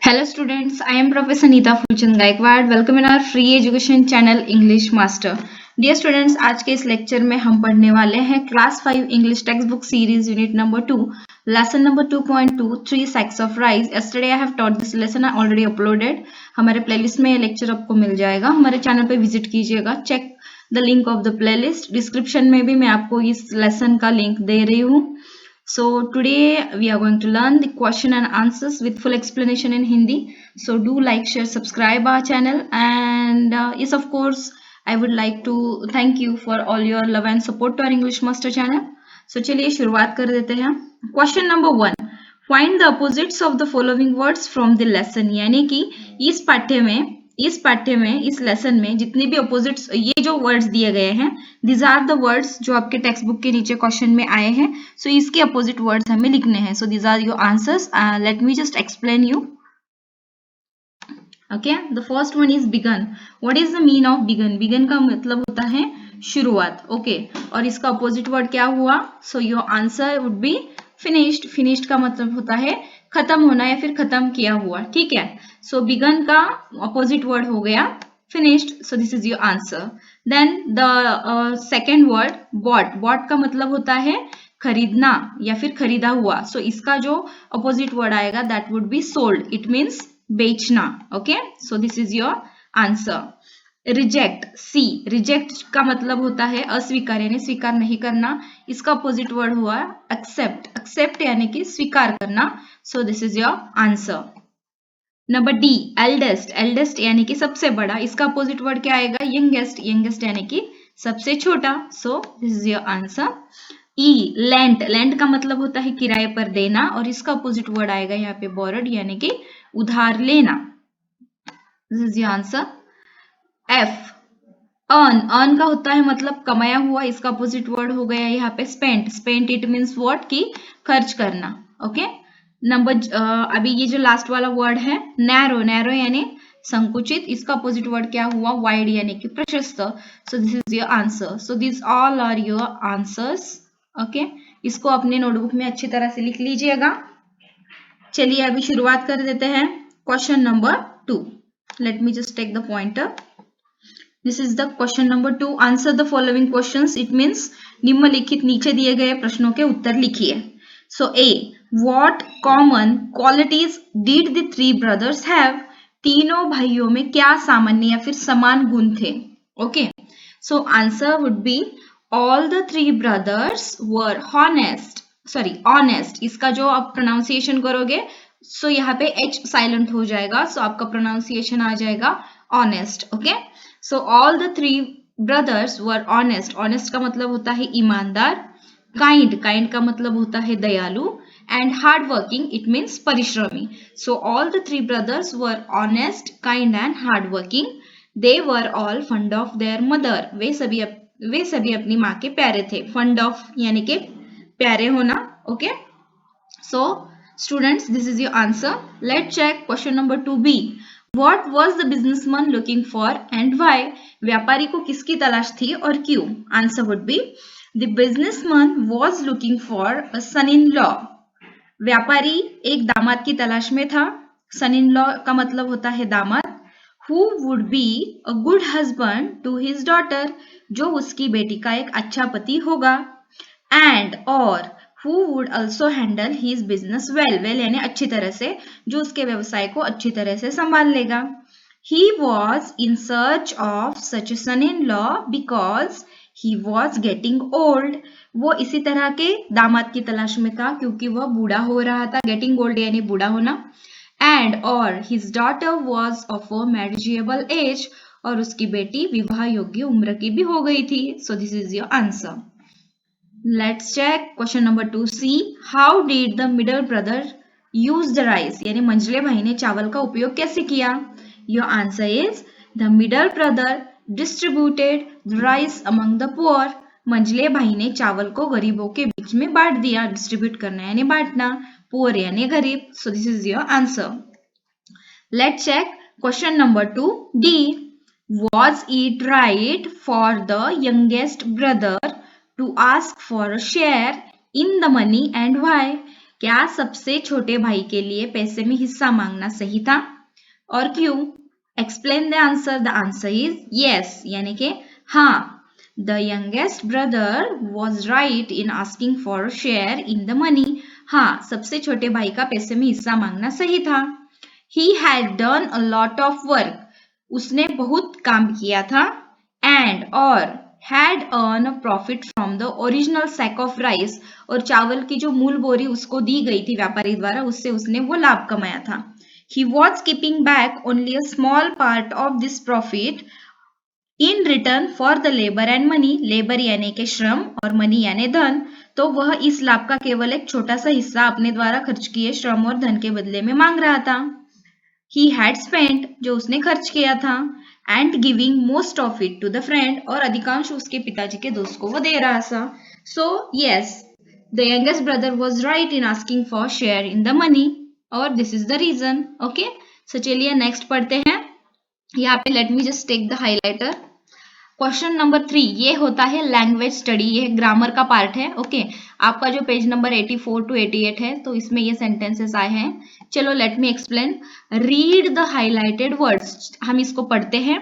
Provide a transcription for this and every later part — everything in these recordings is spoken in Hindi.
Hello students, I am Professor Neeta Fulchand Gaikwad. Welcome in our free education channel English Master. Dear students, आज के इस लेक्चर में हम पढ़ने वाले हैं class 5 English text book series unit number 2 lesson number 2.2 3 sacks of rice. Yesterday I have taught this lesson, I already uploaded. हमारे प्लेलिस्ट में ये लेक्चर आपको मिल जाएगा. हमारे चैनल पे विजिट कीजिएगा. Check the link of the playlist. Description में भी मैं आपको इस लेसन का लिंक दे रही हूँ. So today we are going to learn the question and answers with full explanation in Hindi. So do like, share, subscribe our channel, and yes, of course, I would like to thank you for all your love and support to our English Master channel. So चलिए शुरुआत कर देते हैं. Question number 1. Find the opposites of the following words from the lesson. यानी कि इस पाठ्य में इस लेसन में जितने भी अपोजिट्स ये जो वर्ड्स दिए गए हैं, दिस आर द वर्ड्स जो आपके टेक्स्ट बुक के नीचे क्वेश्चन में आए हैं. सो इसके अपोजिट वर्ड्स हमें लिखने हैं. So this are your answers. Let me just explain you. Okay, the first one is begin. What is the mean of begin? Begin का मतलब होता है शुरुआत. ओके, और इसका अपोजिट वर्ड क्या हुआ? So your answer would be finished. Finished का मतलब होता है खत्म होना या फिर खत्म किया हुआ. ठीक है, सो बिगन का अपोजिट वर्ड हो गया finished. So this is your answer. Then the second word bought. Bought का मतलब होता है खरीदना या फिर खरीदा हुआ. सो इसका जो अपोजिट वर्ड आएगा that would be sold. It means बेचना. Okay, so this is your answer. Reject. C. Reject का मतलब होता है अस्वीकार यानी स्वीकार नहीं करना. इसका अपोजिट वर्ड हुआ एक्सेप्ट. एक्सेप्ट यानी कि स्वीकार करना. सो this is your answer. Number D, eldest. Eldest यानी कि सबसे बड़ा. इसका अपोजिट वर्ड क्या आएगा? यंगेस्ट. यंगेस्ट यानी कि सबसे छोटा. सो this is your answer. E, lent. Lent का मतलब होता है किराए पर देना और इसका अपोजिट वर्ड आएगा यहाँ पे बोरोड यानी कि उधार लेना. This is your answer. F, earn. Earn का होता है मतलब कमाया हुआ. इसका अपोजिट वर्ड हो गया यहाँ पे spent. Spent it means what की खर्च करना. ओके, नंबर अभी ये जो लास्ट वाला वर्ड है नैरो. नैरो यानी संकुचित. इसका अपोजिट वर्ड क्या हुआ? वाइड यानी कि प्रशस्त. So this is your answer. So this all are your answers. Okay, इसको अपने नोटबुक में अच्छी तरह से लिख लीजिएगा. चलिए अभी शुरुआत कर देते हैं. Question number 2. Let me just take the pointer. This is the question number 2. Answer the following questions. It means निम्नलिखित नीचे दिए गए प्रश्नों के उत्तर लिखिए. So A, what common qualities did the three brothers have? तीनों भाइयों में क्या सामान्य या फिर समान गुण थे? Okay, so answer would be all the three brothers were honest. Sorry, honest. इसका जो आप प्रोनाउंसिएशन करोगे सो यहाँ पे एच साइलेंट हो जाएगा. सो आपका प्रोनाउंसिएशन आ जाएगा honest. Okay, so all the three brothers were honest. Honest का मतलब होता है ईमानदार. काइंड. काइंड का मतलब होता है दयालु. And hard working it means परिश्रमी. So all the three brothers were honest, kind and hard working. They were all fond of their mother. वे सभी अपनी माँ के प्यारे थे. फंड ऑफ यानी कि प्यारे होना. Okay, so students this is your answer. Let check question number 2b. What was the businessman looking for and why? व्यापारी को किसकी तलाश थी और क्यों? Answer would be the businessman was looking for a son-in-law. व्यापारी एक दामाद की तलाश में था. Son-in-law का मतलब होता है दामाद. Who would be a good husband to his daughter? जो उसकी बेटी का एक अच्छा पति होगा. And or who would also handle his business well. well यानी अच्छी तरह से, जो उसके व्यवसाय को अच्छी तरह से संभाल लेगा. He was in search of such a son-in-law because he was getting old. वो इसी तरह के दामाद की तलाश में था क्योंकि वह बूढ़ा हो रहा था. getting old यानी बूढ़ा होना. And or his daughter was of a marriageable age. और उसकी बेटी विवाह योग्य उम्र की भी हो गई थी. So this is your answer. Let's check question number 2c. How did the middle brother use the rice? यानी मंझले भाई ने चावल का उपयोग कैसे किया? Your answer is the middle brother distributed the rice among the poor. मंझले भाई ने चावल को गरीबों के बीच में बांट दिया. डिस्ट्रीब्यूट करना यानी बांटना. poor यानी गरीब. So this is your answer. Let's check question number 2d. Was it right for the youngest brother to ask for a share in the money and why? क्या सबसे छोटे भाई के लिए पैसे में हिस्सा मांगना सही था और क्यों? Explain the answer. The answer is yes, यानी कि हाँ. The youngest brother was right in asking for share in the money. हाँ, सबसे छोटे भाई का पैसे में हिस्सा मांगना सही था. He had done a lot of work. उसने बहुत काम किया था. एंड और had earned a profit from the original sack of rice. और चावल की जो मूल बोरी उसको दी गई थी व्यापारी द्वारा, उससे उसने वो लाभ कमाया था. He was keeping back only a small part of this profit in return for the labor and money. Labor यानी के श्रम और money यानी धन. तो वह इस लाभ का केवल एक छोटा सा हिस्सा अपने द्वारा खर्च किए श्रम और धन के बदले में मांग रहा था. He had spent, जो उसने खर्च किया था, and giving most of it to the friend, और अधिकांश उसके पिताजी के दोस्त को वो दे रहा था. So yes, the youngest brother was right in asking for share in the money, और this is the reason. Okay, so चलिए next पढ़ते हैं. यहाँ पे let me just take the highlighter. Question number 3 ये होता है लैंग्वेज स्टडी, ये ग्रामर का पार्ट है. ओके, आपका जो पेज नंबर 84 to 88 है, तो इसमें ये सेंटेंसेस आए हैं. चलो let me explain. Read the highlighted words. हम इसको पढ़ते हैं.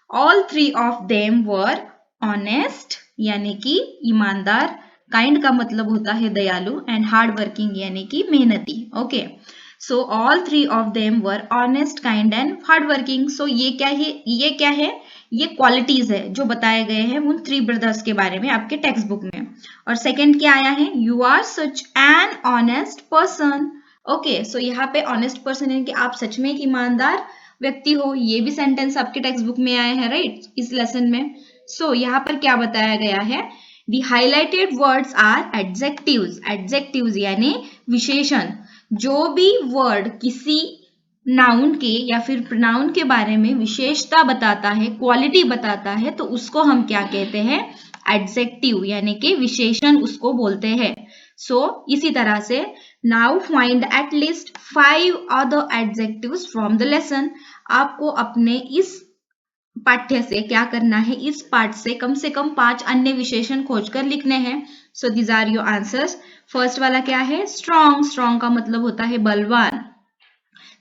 All 3 of them were honest, यानी कि ईमानदार. काइंड का मतलब होता है दयालु. एंड हार्ड वर्किंग यानी कि मेहनती. Okay, so all 3 of them were honest, kind and hard working. So ये क्या है? ये क्वालिटीज है जो बताए गए हैं उन 3 ब्रदर्स के बारे में आपके टेक्स्ट बुक में. और सेकंड क्या आया है? You are such an honest person. Okay, so यहाँ पे ऑनेस्ट पर्सन यानी कि आप सच में एक ईमानदार व्यक्ति हो. ये भी सेंटेंस आपके टेक्स्ट बुक में आया है, राइट, इस लेसन में. सो यहाँ पर क्या बताया गया है? The highlighted words are adjectives. Adjectives यानी विशेषण. जो भी वर्ड किसी नाउन के या फिर प्रोनाउन के बारे में विशेषता बताता है, क्वालिटी बताता है, तो उसको हम क्या कहते हैं? एडजेक्टिव, यानी कि विशेषण उसको बोलते हैं. सो इसी तरह से now find at least 5 other adjectives from the lesson. आपको अपने इस पाठ्य से क्या करना है? इस पाठ से कम 5 अन्य विशेषण खोजकर लिखने हैं. So these are your answers. First वाला क्या है? स्ट्रॉन्ग. स्ट्रॉन्ग का मतलब होता है बलवान.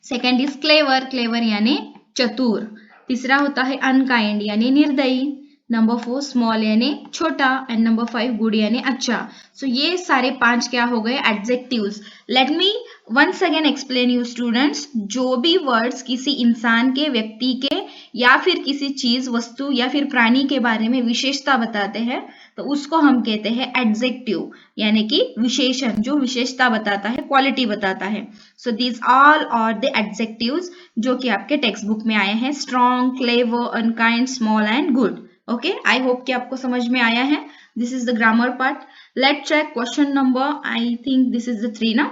Second is clever. क्लेवर यानी चतुर. तीसरा होता है अनकाइंड यानी निर्दयी. नंबर 4 स्मॉल यानी छोटा. एंड नंबर 5 गुड यानी अच्छा. सो ये सारे 5 क्या हो गए? Adjectives. Let me once again explain you students. जो भी वर्ड्स किसी इंसान के, व्यक्ति के या फिर किसी चीज, वस्तु या फिर प्राणी के बारे में विशेषता बताते हैं, तो उसको हम कहते हैं एडजेक्टिव, यानी कि विशेषण जो विशेषता बताता है, क्वालिटी बताता है. So these all are the adjectives जो कि आपके टेक्स्ट बुक में आए हैं. Strong, clever, unkind, small and good. Okay, I hope कि आपको समझ में आया है. This is the grammar part. Let check question number, I think this is the 3 ना.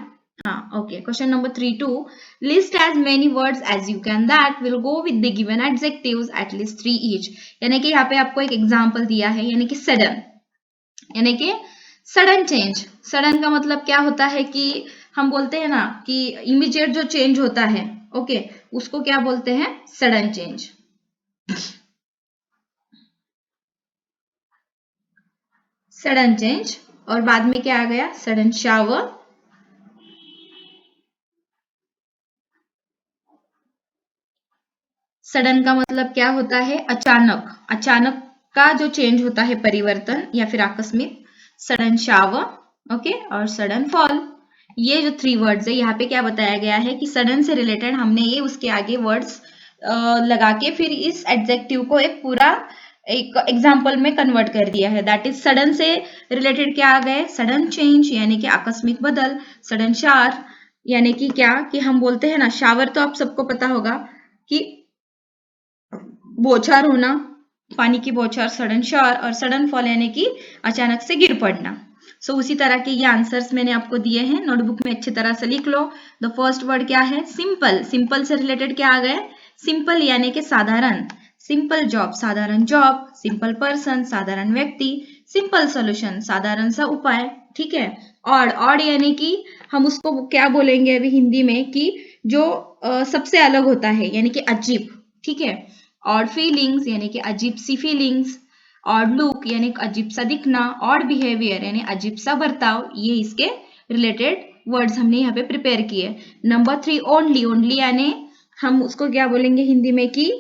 हाँ, okay. Question number 3 2. List as many words as you can that will go with the given adjectives, at least 3 each. यानी कि यहाँ पे आपको एक एग्जाम्पल दिया है, यानी कि सडन, यानी कि सडन चेंज. सडन का मतलब क्या होता है कि हम बोलते हैं ना कि इमीडिएट जो चेंज होता है, ओके, उसको क्या बोलते हैं? Sudden change. Sudden change. और बाद में क्या आ गया? Sudden shower. सडन का मतलब क्या होता है? अचानक. अचानक का जो चेंज होता है, परिवर्तन या फिर आकस्मिक. Sudden shower. ओके, और सडन फॉल. ये जो 3 वर्ड्स है, यहाँ पे क्या बताया गया है कि सडन से रिलेटेड हमने ये उसके आगे वर्ड्स लगा के फिर इस एडजेक्टिव को एक पूरा एक एग्जाम्पल में कन्वर्ट कर दिया है. दैट इज सडन से रिलेटेड क्या आ गए? सडन चेंज यानी कि आकस्मिक बदल. सडन शावर यानी कि क्या, कि हम बोलते हैं ना, शावर तो आप सबको पता होगा कि बौछार होना, पानी की बौछार, सडन शावर. और सडन फॉल यानी कि अचानक से गिर पड़ना. सो उसी तरह के ये आंसर्स मैंने आपको दिए हैं, नोटबुक में अच्छी तरह से लिख लो. द फर्स्ट वर्ड क्या है? सिंपल. सिंपल से रिलेटेड क्या आ गए? सिंपल यानी कि साधारण. सिंपल जॉब, साधारण जॉब. सिंपल पर्सन, साधारण व्यक्ति. सिंपल सोल्यूशन, साधारण सा उपाय. ठीक है. ऑड. ऑड यानी कि हम उसको क्या बोलेंगे अभी हिंदी में, कि जो सबसे अलग होता है, यानी कि अजीब. ठीक है. ऑड फीलिंग्स यानी कि अजीब सी फीलिंग्स. ऑड लुक यानी अजीब सा दिखना. ऑड बिहेवियर यानी अजीब सा बर्ताव. ये इसके रिलेटेड वर्ड्स हमने यहाँ पे प्रिपेयर किए। नंबर 3 ओनली, ओनली यानी हम उसको क्या बोलेंगे हिंदी में कि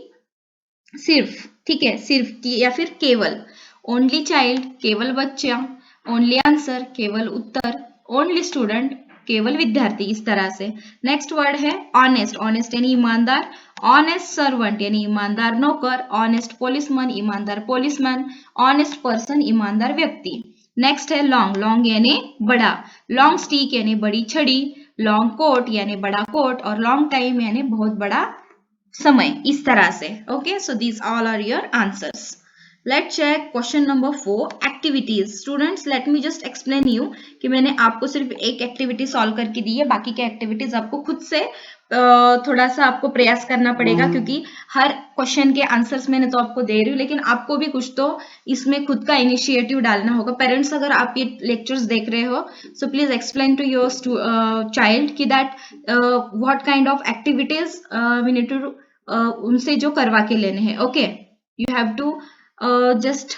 सिर्फ, ठीक है, सिर्फ की या फिर केवल। ओनली चाइल्ड केवल बच्चा, ओनली आंसर केवल उत्तर, ओनली स्टूडेंट केवल विद्यार्थी, इस तरह से। नेक्स्ट वर्ड है ऑनेस्ट, ऑनेस्ट यानी ईमानदार, ऑनेस्ट सर्वेंट यानी ईमानदार नौकर, ऑनेस्ट पुलिसमैन ईमानदार पुलिसमैन, ऑनेस्ट पर्सन ईमानदार व्यक्ति। नेक्स्ट है लॉन्ग, लॉन्ग यानी बड़ा, लॉन्ग स्टिक यानी बड़ी छड़ी, लॉन्ग कोट यानी बड़ा कोट, और लॉन्ग टाइम यानी बहुत बड़ा समय, इस तरह से। Okay, so these all are your answers. Let's check question number 4 activities. Students let me just explain you कि मैंने आपको सिर्फ एक एक्टिविटी सॉल्व करके दी है, बाकी के एक्टिविटीज आपको खुद से थोड़ा सा आपको प्रयास करना पड़ेगा, क्योंकि हर क्वेश्चन के आंसर्स मैंने तो आपको दे रही हूँ, लेकिन आपको भी कुछ तो इसमें खुद का इनिशिएटिव डालना होगा। पेरेंट्स अगर आप ये लेक्चर्स देख रहे हो, so please explain to your child कि that what kind of activities we need to उनसे जो करवा के लेने हैं। Okay, you have to just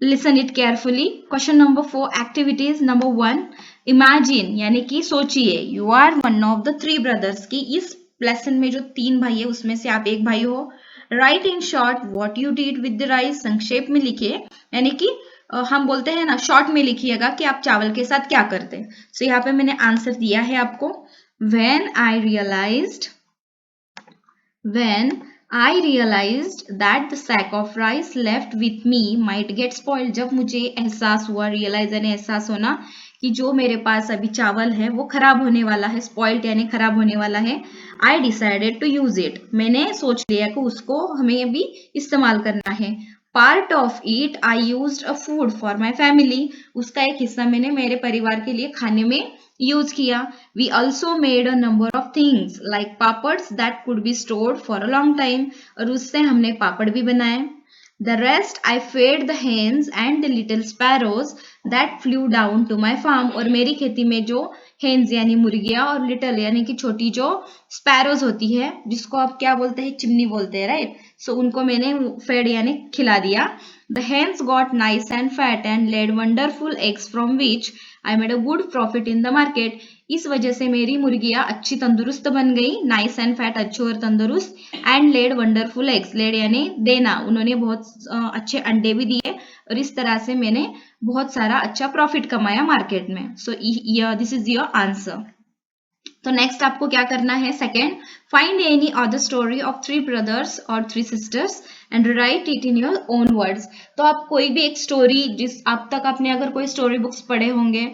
listen it carefully. Question number 4 activities. Number 1 imagine यानी कि सोचिए, you are one of the 3 brothers कि इस लेसन में जो 3 भाई है उसमें से आप एक भाई हो। Write in short what you did with the rice, संक्षेप में लिखिए, यानी कि हम बोलते हैं ना शॉर्ट में लिखिएगा कि आप चावल के साथ क्या करते हैं। सो यहाँ पे मैंने आंसर दिया है आपको, when I realized that the sack of rice left with me might get spoiled. जब मुझे एहसास हुआ, रियलाइज यानी एहसास होना कि जो मेरे पास अभी चावल है वो खराब होने वाला है, स्पॉइल्ड यानी खराब होने वाला है। I decided to use it. मैंने सोच लिया कि उसको हमें अभी इस्तेमाल करना है। Part of it I used a food for my family. उसका एक हिस्सा मैंने मेरे परिवार के लिए खाने में यूज किया। We also made a number of things like papads that could be stored for a long time. और उससे हमने पापड़ भी बनाए। The rest I fed the hens and the little sparrows that flew down to my farm. और मेरी खेती में जो hens यानी मुर्गियां और little यानी कि छोटी जो sparrows होती है, जिसको आप क्या बोलते हैं, चिमनी बोलते हैं, राइट। सो उनको मैंने fed यानी खिला दिया। The hens got nice and fat and laid wonderful eggs from which I made a good profit in the market. इस वजह से मेरी मुर्गियां अच्छी तंदुरुस्त बन गई, नाइस एंड फैट अच्छी और तंदुरुस्त, and laid wonderful eggs, laid यानी देना, उन्होंने बहुत अच्छे अंडे भी दिए, और इस तरह से मैंने बहुत सारा अच्छा प्रॉफिट कमाया मार्केट में। सो दिस इज योर आंसर। तो नेक्स्ट आपको क्या करना है, second, find any other story of 3 brothers और 3 sisters and right it in your own words. तो आप कोई भी एक स्टोरी, जिस अब तक आपने अगर कोई स्टोरी बुक्स पढ़े होंगे,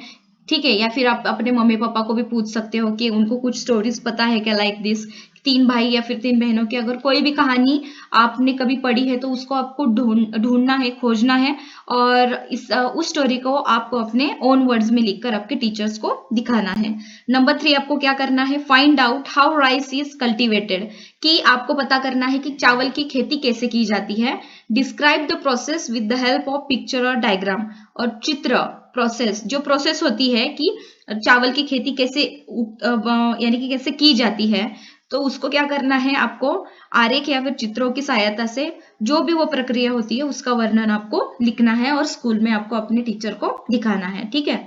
ठीक है, या फिर आप अपने मम्मी पापा को भी पूछ सकते हो कि उनको कुछ स्टोरीज पता है क्या, लाइक दिस 3 भाई या फिर 3 बहनों की अगर कोई भी कहानी आपने कभी पढ़ी है तो उसको आपको ढूंढना है, खोजना है, और उस स्टोरी को आपको अपने ओन वर्ड्स में लिखकर आपके टीचर्स को दिखाना है। नंबर 3 आपको क्या करना है, find out how rice is cultivated, कि आपको पता करना है कि चावल की खेती कैसे की जाती है। Describe the process with the help of picture और डायग्राम, और चित्र, प्रोसेस, जो प्रोसेस होती है कि चावल की खेती कैसे यानी कि कैसे की जाती है, तो उसको क्या करना है, आपको आरेख या फिर चित्रों की सहायता से जो भी वो प्रक्रिया होती है उसका वर्णन आपको लिखना है और स्कूल में आपको अपने टीचर को दिखाना है, ठीक है।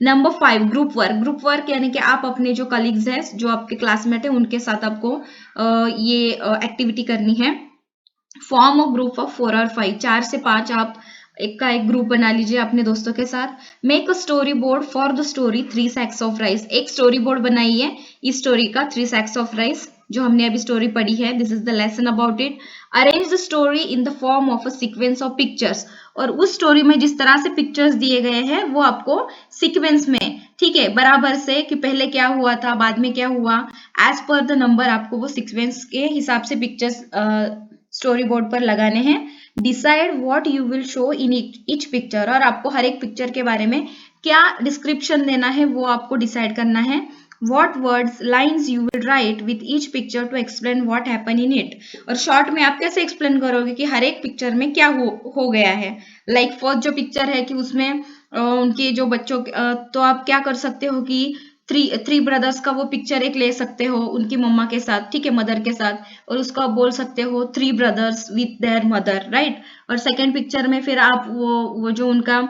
Number 5 group work. Group work यानी कि आप अपने जो कलीग्स हैं, जो आपके क्लासमेट है, उनके साथ आपको ये एक्टिविटी करनी है। फॉर्म ऑफ ग्रुप ऑफ 4 और 5, 4 से 5 आप एक का एक ग्रुप बना लीजिए अपने दोस्तों के साथ। Make a storyboard for the story 3 sacks of rice, एक स्टोरी बोर्ड बनाइए इस स्टोरी का 3 सैक्स ऑफ राइस, जो हमने अभी स्टोरी पढ़ी है। This is the lesson about it. Arrange the story in the form of a sequence of pictures, और उस स्टोरी में जिस तरह से पिक्चर्स दिए गए हैं वो आपको सीक्वेंस में, ठीक है, बराबर से, कि पहले क्या हुआ था, बाद में क्या हुआ, एज पर द नंबर आपको वो सीक्वेंस के हिसाब से पिक्चर्स स्टोरी बोर्ड पर लगाने हैं। Decide what you will show in each picture, और आपको हर एक पिक्चर के बारे में क्या डिस्क्रिप्शन देना है वो आपको डिसाइड करना है। What words, lines you will write with each picture to explain what happened in it, और शॉर्ट में आप कैसे एक्सप्लेन करोगे कि हर एक पिक्चर में क्या हो गया है। लाइक फर्स्ट जो पिक्चर है कि उसमें उनके जो बच्चों, तो आप क्या कर सकते हो कि थ्री ब्रदर्स का वो पिक्चर एक ले सकते हो उनकी मम्मा के साथ, ठीक है, मदर के साथ, और उसको आप बोल सकते हो 3 brothers with their mother, right. और सेकेंड पिक्चर में फिर आप वो जो उनका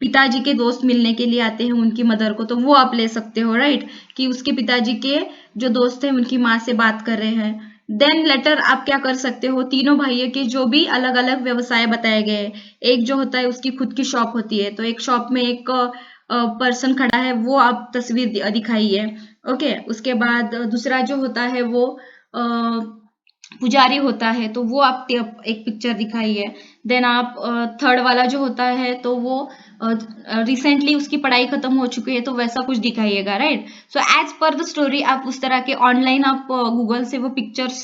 पिताजी के दोस्त मिलने के लिए आते हैं उनकी मदर को, तो वो आप ले सकते हो, राइट, कि उसके पिताजी के जो दोस्त हैं उनकी माँ से बात कर रहे हैं। देन लेटर आप क्या कर सकते हो, तीनों भाइयों के जो भी अलग अलग व्यवसाय बताए गए हैं, एक जो होता है उसकी खुद की शॉप होती है, तो एक शॉप में एक पर्सन खड़ा है, वो आप तस्वीर दिखाई है। ओके, उसके बाद दूसरा जो होता है वो पुजारी होता है, तो वो आप एक पिक्चर दिखाई है। देन आप थर्ड वाला जो होता है तो वो रिसेंटली उसकी पढ़ाई खत्म हो चुकी है, तो वैसा कुछ दिखाइएगा, right. So as per the story आप उस तरह के ऑनलाइन आप गूगल से वो पिक्चर्स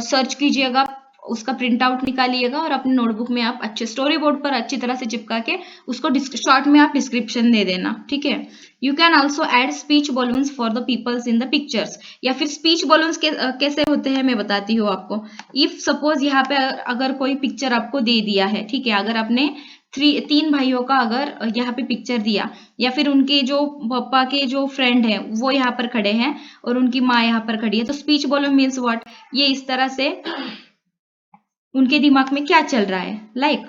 सर्च कीजिएगा, उसका प्रिंट आउट निकालिएगा और अपने नोटबुक में आप अच्छे स्टोरी बोर्ड पर अच्छी तरह से चिपका के उसको शॉर्ट में आप डिस्क्रिप्शन दे देना, ठीक है। You can also add speech balloons for the peoples in the pictures, या फिर स्पीच बॉलून्स कैसे होते हैं मैं बताती हूँ आपको। इफ सपोज यहाँ पे अगर कोई पिक्चर आपको दे दिया है, ठीक है, अगर आपने तीन भाइयों का अगर यहाँ पे पिक्चर दिया, या फिर उनके जो पापा के जो फ्रेंड है वो यहाँ पर खड़े हैं और उनकी माँ यहाँ पर खड़ी है, तो स्पीच बॉलून मीन्स व्हाट, ये इस तरह से उनके दिमाग में क्या चल रहा है, लाइक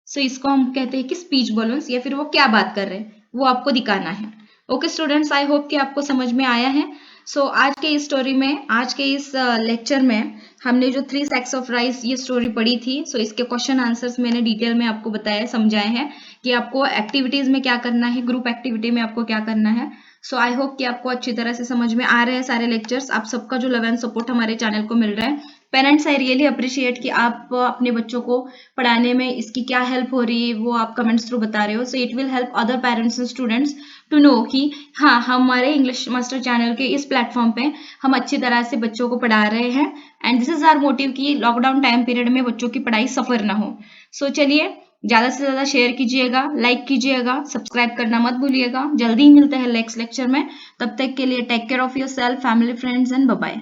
सो इसको हम कहते हैं कि स्पीच बॉलून्स, या फिर वो क्या बात कर रहे हैं वो आपको दिखाना है। ओके स्टूडेंट्स, आई होप कि आपको समझ में आया है। सो आज के इस स्टोरी में, आज के इस लेक्चर में हमने जो 3 सैक्स ऑफ राइस ये स्टोरी पढ़ी थी, सो इसके क्वेश्चन आंसर्स मैंने डिटेल में आपको बताया, समझाए हैं कि आपको एक्टिविटीज में क्या करना है, ग्रुप एक्टिविटी में आपको क्या करना है। सो आई होप कि आपको अच्छी तरह से समझ में आ रहे हैं सारे लेक्चर्स। आप सबका जो लव एंड सपोर्ट हमारे चैनल को मिल रहा है, पेरेंट्स आई रियली अप्रिशिएट कि आप अपने बच्चों को पढ़ाने में इसकी क्या हेल्प हो रही है वो आप कमेंट्स थ्रू बता रहे हो। So it will help other parents and students to know कि हाँ, हमारे इंग्लिश मास्टर चैनल के इस प्लेटफॉर्म पे हम अच्छी तरह से बच्चों को पढ़ा रहे हैं, and this is our motive कि लॉकडाउन टाइम पीरियड में बच्चों की पढ़ाई सफर ना हो। सो चलिए, ज्यादा से ज्यादा शेयर कीजिएगा, लाइक कीजिएगा, सब्सक्राइब करना मत भूलिएगा। जल्दी ही मिलते हैं नेक्स्ट लेक्चर में, तब तक के लिए take care of yourself, family, friends and bye bye.